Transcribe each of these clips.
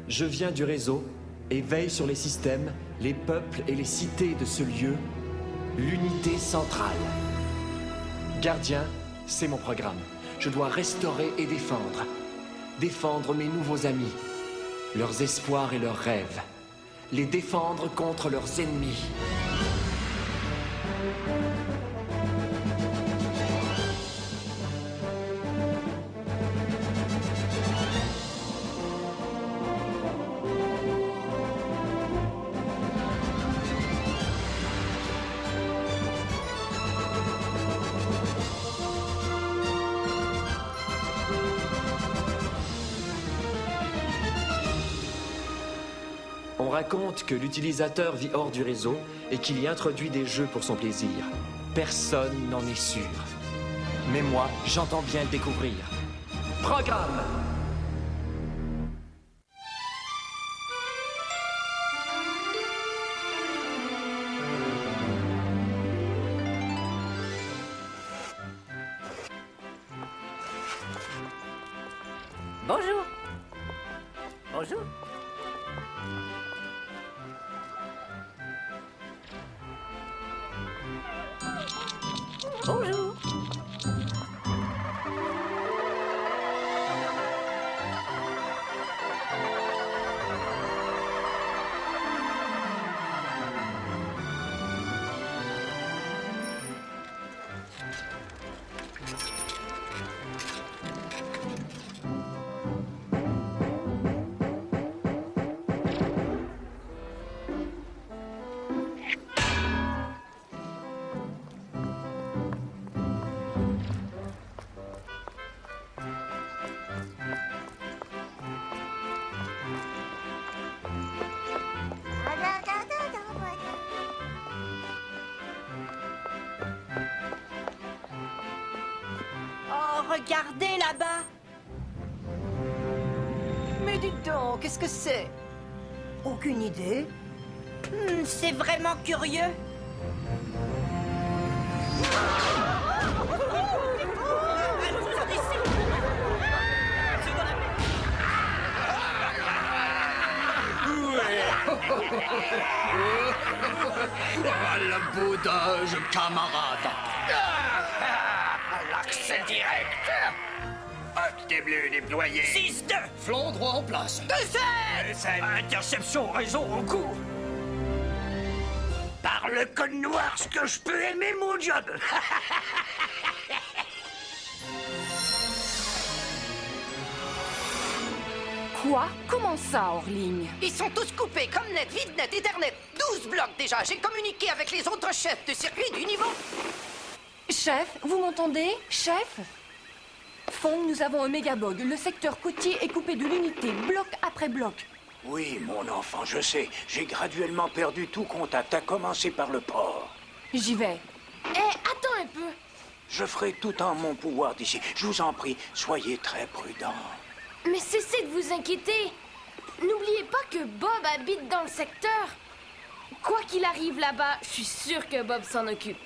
Je viens du réseau et veille sur les systèmes, les peuples et les cités de ce lieu, l'unité centrale. Gardien, c'est mon programme. Je dois restaurer et défendre. Défendre mes nouveaux amis, leurs espoirs et leurs rêves. Les défendre contre leurs ennemis. On raconte que l'utilisateur vit hors du réseau et qu'il y introduit des jeux pour son plaisir. Personne n'en est sûr. Mais moi, j'entends bien le découvrir. Programme! Bonjour. Bonjour. Bonjour. Oh, regardez là-bas! Mais dites donc, qu'est-ce que c'est? Aucune idée. C'est vraiment curieux. Ah, le boudage, camarade. L'accès direct. Acte bleu déployé. 6-2. Flanc droit en place. 2-7. Interception réseau en cours. Par le code noir, ce que je peux aimer mon job. Quoi? Comment ça, hors ligne? Ils sont tous coupés, comme net, vide net, Ethernet. 12 blocs déjà. J'ai communiqué avec les autres chefs de circuit du niveau. Chef, vous m'entendez? Chef? Fong, nous avons un méga bug. Le secteur côtier est coupé de l'unité, bloc après bloc. Oui, mon enfant, je sais. J'ai graduellement perdu tout contact, à commencer par le port. J'y vais. Attends un peu. Je ferai tout en mon pouvoir d'ici. Je vous en prie, soyez très prudents. Mais cessez de vous inquiéter. N'oubliez pas que Bob habite dans le secteur. Quoi qu'il arrive là-bas, je suis sûre que Bob s'en occupe.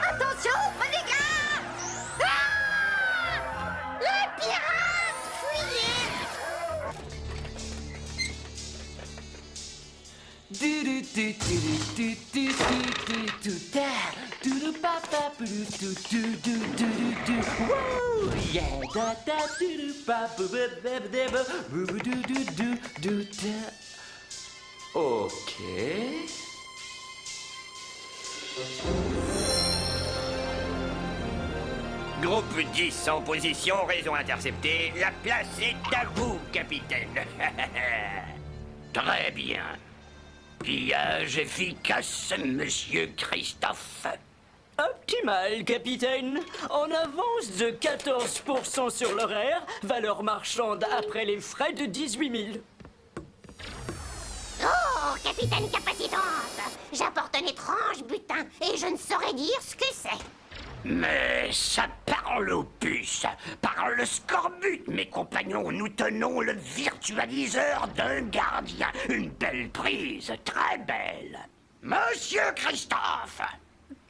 Attention, prenez garde! Les pirates, fuyez! Ok. Groupe 10 en position, raison interceptée. La place est à vous, capitaine. Très bien. Pillage efficace, monsieur Christophe. Optimal, capitaine. En avance de 14% sur l'horaire, valeur marchande après les frais de 18 000. Oh, capitaine Capacitance! J'apporte un étrange butin et je ne saurais dire ce que c'est. Mais ça parle aux puces. Par le scorbut, mes compagnons, nous tenons le virtualiseur d'un gardien. Une belle prise, très belle. Monsieur Christophe!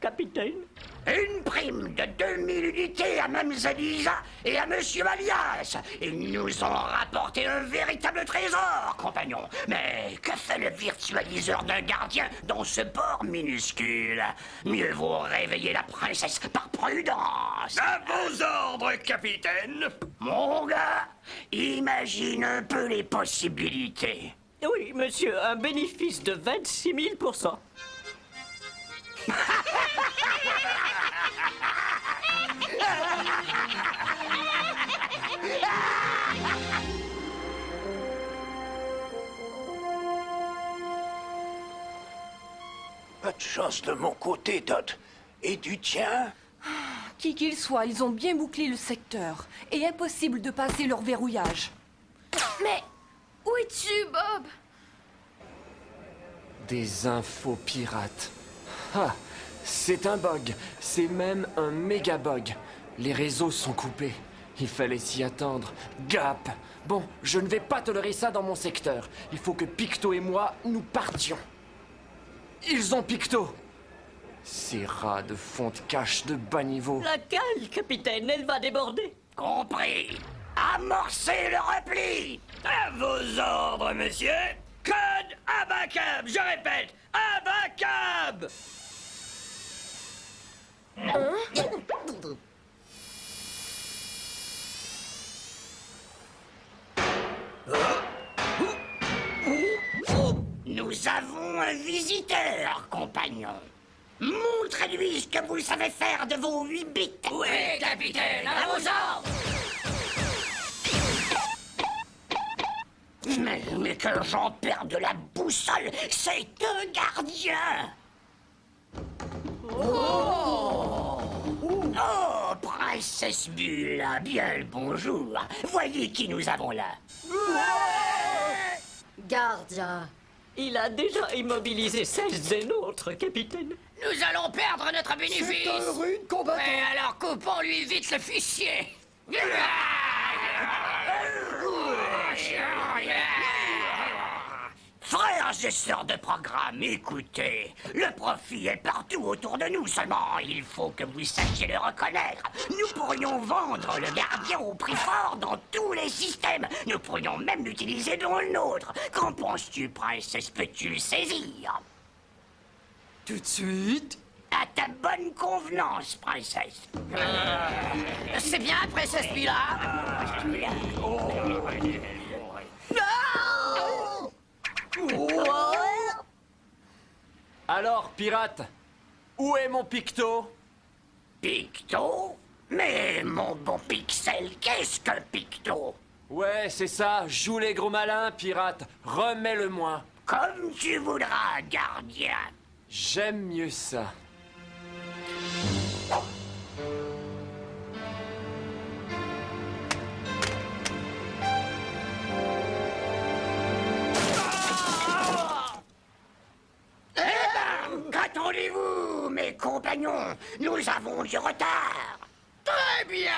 Capitaine? Une prime de 2000 l'unité à Mademoiselle Lisa et à Monsieur Alias. Ils nous ont rapporté un véritable trésor, compagnon. Mais que fait le virtualiseur d'un gardien dans ce port minuscule? Mieux vaut réveiller la princesse par prudence. À vos ordres, capitaine. Mon gars, imagine un peu les possibilités. Oui, monsieur, un bénéfice de 26 000%. Pas de chance de mon côté, Dot. Et du tien? Qui qu'ils soient, ils ont bien bouclé le secteur. Et impossible de passer leur verrouillage. Mais où es-tu, Bob? Des infos pirates. Ah, c'est un bug. C'est même un méga bug. Les réseaux sont coupés. Il fallait s'y attendre. Gap! Bon, je ne vais pas tolérer ça dans mon secteur. Il faut que Picto et moi, nous partions. Ils ont Picto! Ces rats de fond de cache de bas niveau. La cale, capitaine, elle va déborder. Compris. Amorcez le repli. À vos ordres, monsieur. Code Abacab. Je répète, Abacab. Nous avons un visiteur, compagnon. Montrez-lui ce que vous savez faire de vos 8 bits. Oui, capitaine, à vos ordres. Mais que j'en perds de la boussole, c'est un gardien. Oh, princesse Bulle, bien le bonjour. Voyez qui nous avons là. Gardien. Il a déjà immobilisé 16 des nôtres, capitaine. Nous allons perdre notre bénéfice. C'est un rude combattant. Mais alors coupons-lui vite le fichier. Frères et sœurs de programme, écoutez, le profit est partout autour de nous, seulement il faut que vous sachiez le reconnaître. Nous pourrions vendre le gardien au prix fort dans tous les systèmes. Nous pourrions même l'utiliser dans le nôtre. Qu'en penses-tu, princesse? Peux-tu le saisir? Tout de suite. À ta bonne convenance, princesse. C'est bien, princesse Mila. Alors, pirate, où est mon Picto? Picto? Mais mon bon Pixel, qu'est-ce que Picto? Ouais, c'est ça, joue les gros malins, pirate. Remets-le-moi. Comme tu voudras, gardien. J'aime mieux ça. Qu'attendez-vous, mes compagnons? Nous avons du retard. Très bien.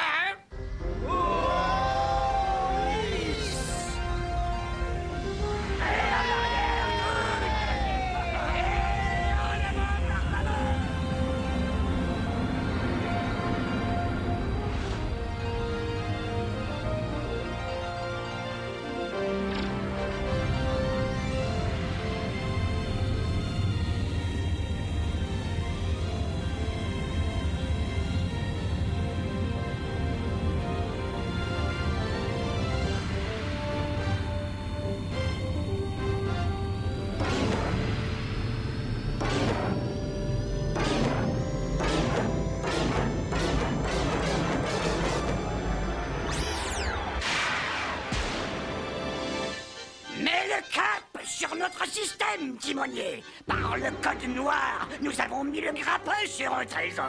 Sur notre système, timonier. Par le code noir, nous avons mis le grappin sur un trésor.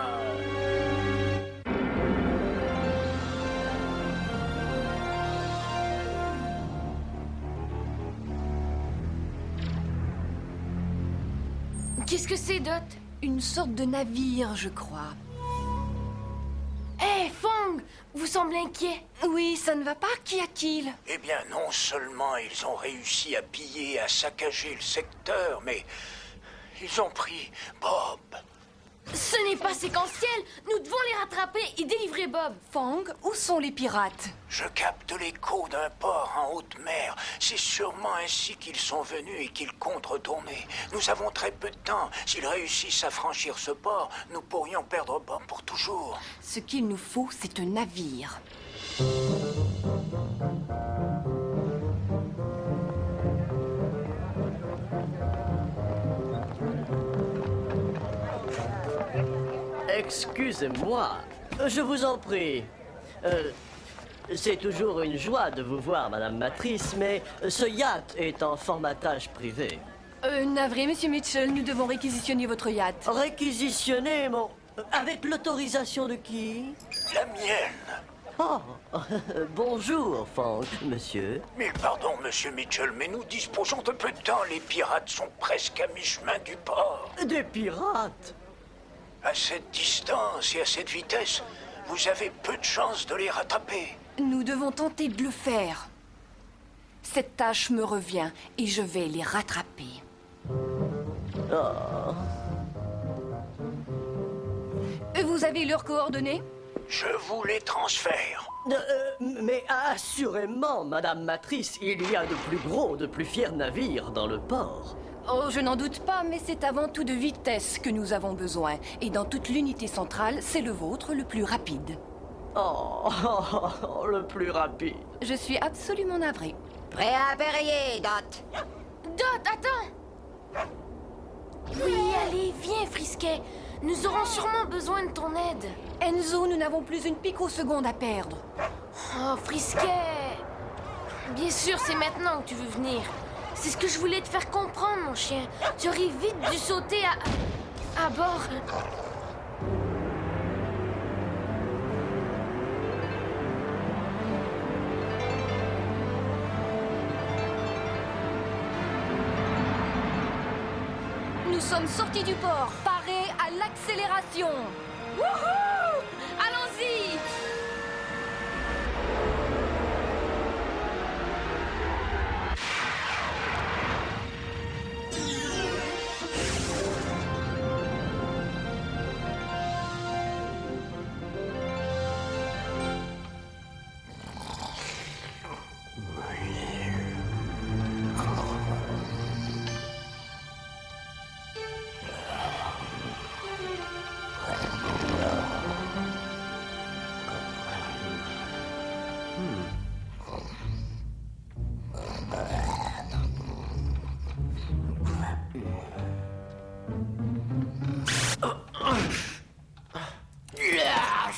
Qu'est-ce que c'est, Dot? Une sorte de navire, je crois. Hé, Fong, vous semblez inquiet. Oui, ça ne va pas? Qu'y a-t-il? Eh bien, non seulement ils ont réussi à piller et à saccager le secteur, mais ils ont pris Bob. Ce n'est pas séquentiel. Nous devons les rattraper et délivrer Bob. Fang, où sont les pirates? Je capte l'écho d'un port en haute mer. C'est sûrement ainsi qu'ils sont venus et qu'ils comptent retourner. Nous avons très peu de temps. S'ils réussissent à franchir ce port, nous pourrions perdre Bob pour toujours. Ce qu'il nous faut, c'est un navire. Excusez-moi, je vous en prie. C'est toujours une joie de vous voir, Madame Matrice, mais ce yacht est en formatage privé. Navré, Monsieur Mitchell, nous devons réquisitionner votre yacht. Réquisitionner mon... Avec l'autorisation de qui? La mienne. Oh, bonjour, Fang, monsieur. Mais pardon, Monsieur Mitchell, mais nous disposons de peu de temps. Les pirates sont presque à mi-chemin du port. Des pirates? À cette distance et à cette vitesse, vous avez peu de chances de les rattraper. Nous devons tenter de le faire. Cette tâche me revient et je vais les rattraper. Oh. Vous avez leurs coordonnées? Je vous les transfère. Mais assurément, Madame Matrice, il y a de plus gros, de plus fiers navires dans le port. Oh, je n'en doute pas, mais c'est avant tout de vitesse que nous avons besoin. Et dans toute l'unité centrale, c'est le vôtre le plus rapide. Oh, le plus rapide. Je suis absolument navrée. Prêt à appareiller, Dot. Dot, attends. Oui, allez, viens, Frisquet. Nous aurons sûrement besoin de ton aide. Enzo, nous n'avons plus une picoseconde à perdre. Oh, Frisquet. Bien sûr, c'est maintenant que tu veux venir. C'est ce que je voulais te faire comprendre, mon chien. Tu aurais vite dû sauter à bord. Nous sommes sortis du port, parés à l'accélération. Wouhou! Allons-y!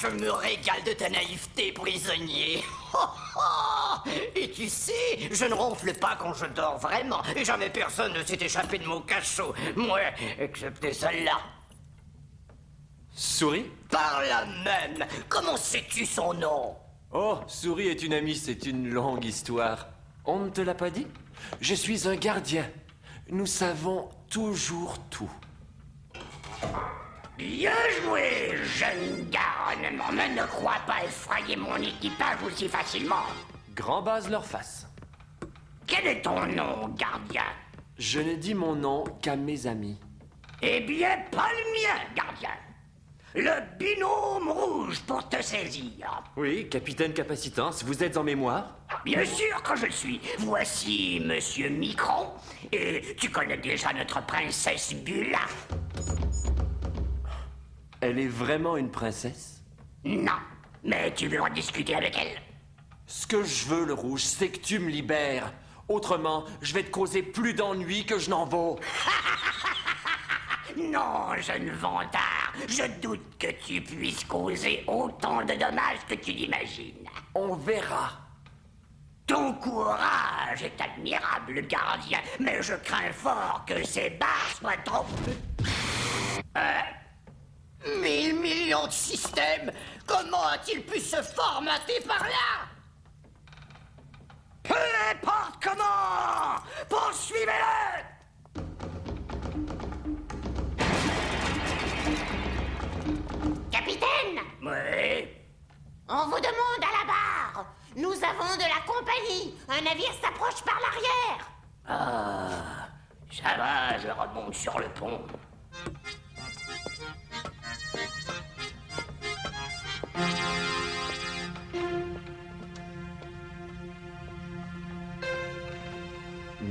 Je me régale de ta naïveté, prisonnier. Et tu sais, je ne ronfle pas quand je dors, vraiment. Et jamais personne ne s'est échappé de mon cachot. Moi, excepté celle-là. Souris? Par la même. Comment sais-tu son nom? Oh, Souris est une amie, c'est une longue histoire. On ne te l'a pas dit? Je suis un gardien. Nous savons toujours tout. Bien joué, jeune garnement. Mais ne crois pas effrayer mon équipage aussi facilement. Grand base leur face. Quel est ton nom, gardien? Je n'ai dit mon nom qu'à mes amis. Eh bien, pas le mien, gardien. Le binôme rouge pour te saisir. Oui, capitaine Capacitance, vous êtes en mémoire? Bien sûr que je le suis. Voici Monsieur Micron. Et tu connais déjà notre princesse Bula. Elle est vraiment une princesse? Non, mais tu veux en discuter avec elle? Ce que je veux, le rouge, c'est que tu me libères. Autrement, je vais te causer plus d'ennuis que je n'en vaux. Non, jeune vantard. Je doute que tu puisses causer autant de dommages que tu l'imagines. On verra. Ton courage est admirable, gardien, mais je crains fort que ces barres soient trop... 1000 millions de systèmes! Comment a-t-il pu se formater par là? Peu importe comment! Poursuivez-le! Capitaine, Oui? on vous demande à la barre. Nous avons de la compagnie. Un navire s'approche par l'arrière. Ah, ça va, je remonte sur le pont.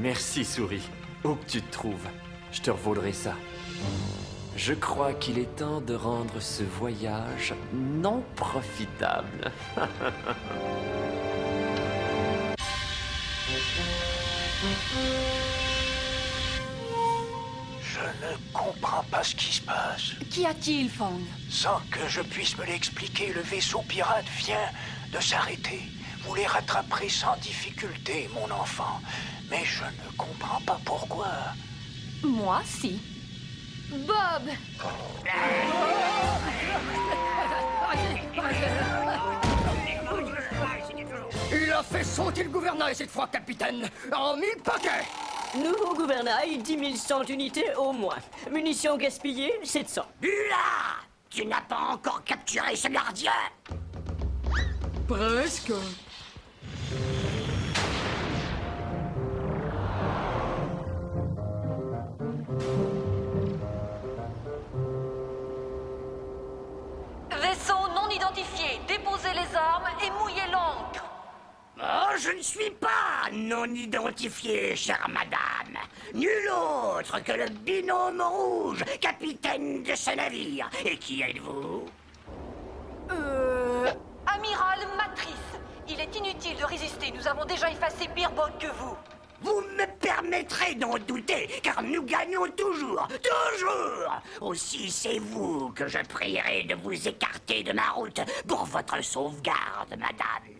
Merci, souris. Où que tu te trouves, je te revaudrai ça. Je crois qu'il est temps de rendre ce voyage non profitable. Je ne comprends pas ce qui se passe. Qu'y a-t-il, Fang? Sans que je puisse me l'expliquer, le vaisseau pirate vient de s'arrêter. Vous les rattraperez sans difficulté, mon enfant. Mais je ne comprends pas pourquoi. Moi, si. Bob! Il a fait sauter le gouvernail cette fois, capitaine. En 1000 paquets. Nouveau gouvernail, 10 100 unités au moins. Munitions gaspillées, 700. Bula! Tu n'as pas encore capturé ce gardien? Presque. Vaisseau non identifié, déposez les armes et mouillez l'encre. Oh, je ne suis pas non identifié, chère madame. Nul autre que le binôme rouge, capitaine de ce navire. Et qui êtes-vous? Amiral Matrice, il est inutile de résister, nous avons déjà effacé pire botte que vous. Vous me permettrez d'en douter, car nous gagnons toujours, toujours. Aussi, c'est vous que je prierai de vous écarter de ma route pour votre sauvegarde, madame.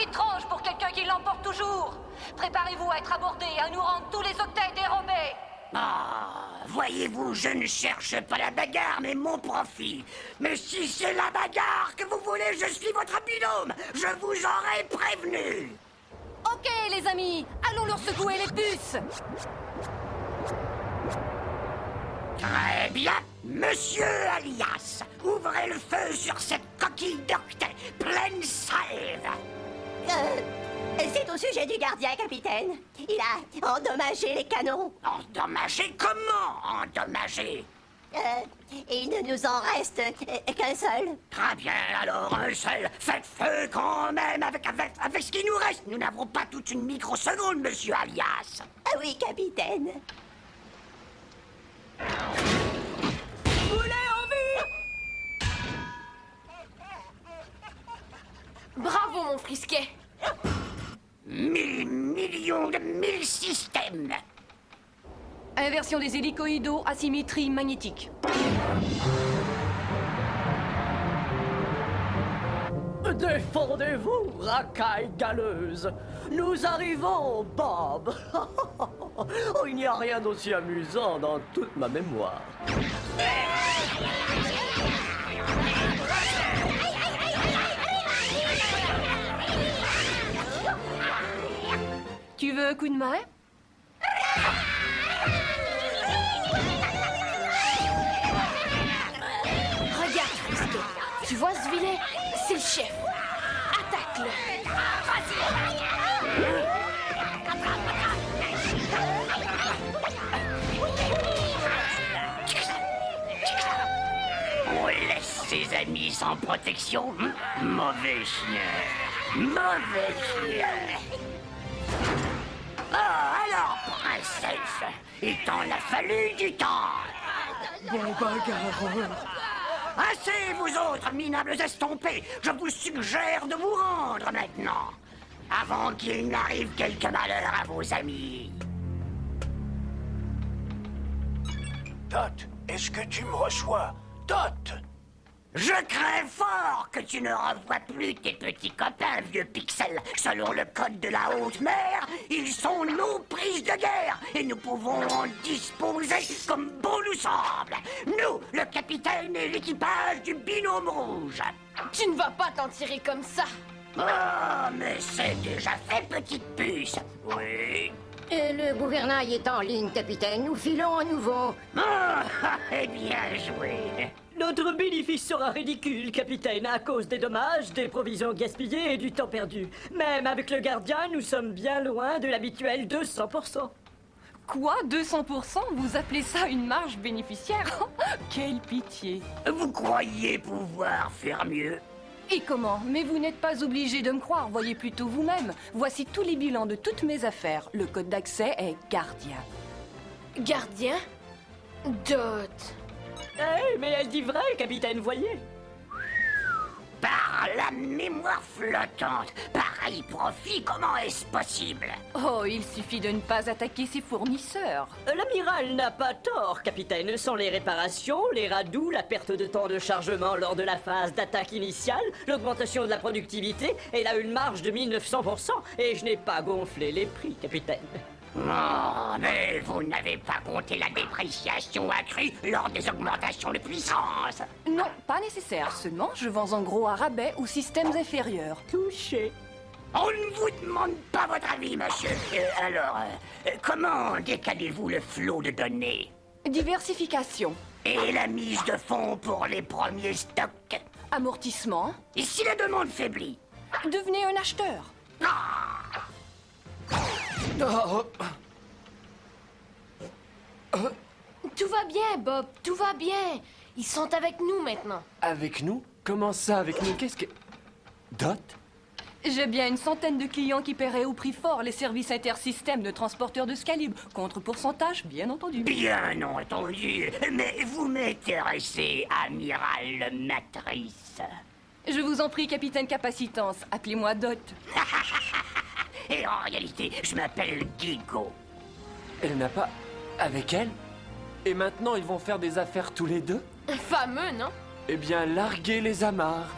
Étrange pour quelqu'un qui l'emporte toujours. Préparez-vous à être abordé et à nous rendre tous les octets dérobés. Ah, voyez-vous, je ne cherche pas la bagarre, mais mon profit. Mais si c'est la bagarre que vous voulez, je suis votre binôme. Je vous aurais prévenu. Ok, les amis, allons leur secouer les puces. Très bien. Monsieur Alias, ouvrez le feu sur cette coquille d'octet pleine sève. C'est au sujet du gardien, capitaine. Il a endommagé les canons. Endommagé? Comment endommagé? Il ne nous en reste qu'un seul. Très bien, alors un seul. Faites feu quand même avec ce qui nous reste. Nous n'avons pas toute une microseconde, monsieur Alias. Ah oui, capitaine. Bravo, mon frisquet! 1000 millions de 1000 systèmes. Inversion des hélicoïdaux, asymétrie magnétique. Défendez-vous, racaille galeuse. Nous arrivons, Bob. Oh, il n'y a rien d'aussi amusant dans toute ma mémoire. Tu veux un coup de main? Regarde, frisquet. Tu vois ce vilain? C'est le chef. Attaque-le. On laisse ses amis sans protection? Mauvais chien. Mauvais chien. Oh, alors, princesse, il t'en a fallu du temps. Bon bagarreur. Assez, vous autres minables estompés. Je vous suggère de vous rendre maintenant, avant qu'il n'arrive quelque malheur à vos amis. Dot, est-ce que tu me reçois? Dot! Je crains fort que tu ne revoies plus tes petits copains, vieux pixels. Selon le code de la haute mer, ils sont nos prises de guerre et nous pouvons en disposer comme bon nous semble. Nous, le capitaine et l'équipage du binôme rouge. Tu ne vas pas t'en tirer comme ça. Oh, mais c'est déjà fait, petite puce. Oui. Le gouvernail est en ligne, capitaine. Nous filons à nouveau. Ah, eh bien joué. Notre bénéfice sera ridicule, capitaine, à cause des dommages, des provisions gaspillées et du temps perdu. Même avec le gardien, nous sommes bien loin de l'habituel 200%. Quoi, 200%? Vous appelez ça une marge bénéficiaire? Quelle pitié! Vous croyez pouvoir faire mieux? Et comment? Mais vous n'êtes pas obligé de me croire, voyez plutôt vous-même. Voici tous les bilans de toutes mes affaires. Le code d'accès est Gardien. Gardien? Dot. Eh, mais elle dit vrai, capitaine, voyez. Par la mémoire flottante, pareil profit, comment est-ce possible? Oh, il suffit de ne pas attaquer ses fournisseurs. L'amiral n'a pas tort, capitaine. Sans les réparations, les radous, la perte de temps de chargement lors de la phase d'attaque initiale, l'augmentation de la productivité, elle a une marge de 1900%. Et je n'ai pas gonflé les prix, capitaine. Oh, mais vous n'avez pas compté la dépréciation accrue lors des augmentations de puissance. Non, pas nécessaire. Seulement, je vends en gros à rabais ou systèmes inférieurs. Touché. On ne vous demande pas votre avis, monsieur. Comment décalez-vous le flot de données? Diversification. Et la mise de fonds pour les premiers stocks? Amortissement. Et si la demande faiblit? Devenez un acheteur. Tout va bien, Bob, tout va bien. Ils sont avec nous maintenant. Avec nous? Comment ça, avec nous? Qu'est-ce que... Dot? J'ai bien une centaine de clients qui paieraient au prix fort les services intersystèmes de transporteurs de ce calibre. Contre pourcentage, bien entendu. Bien entendu. Mais vous m'intéressez, amiral Matrice. Je vous en prie, capitaine Capacitance, appelez-moi Dot. Et en réalité, je m'appelle Gigo. Elle n'a pas... Avec elle? Et maintenant, ils vont faire des affaires tous les deux? Fameux, non? Eh bien, larguez les amarres.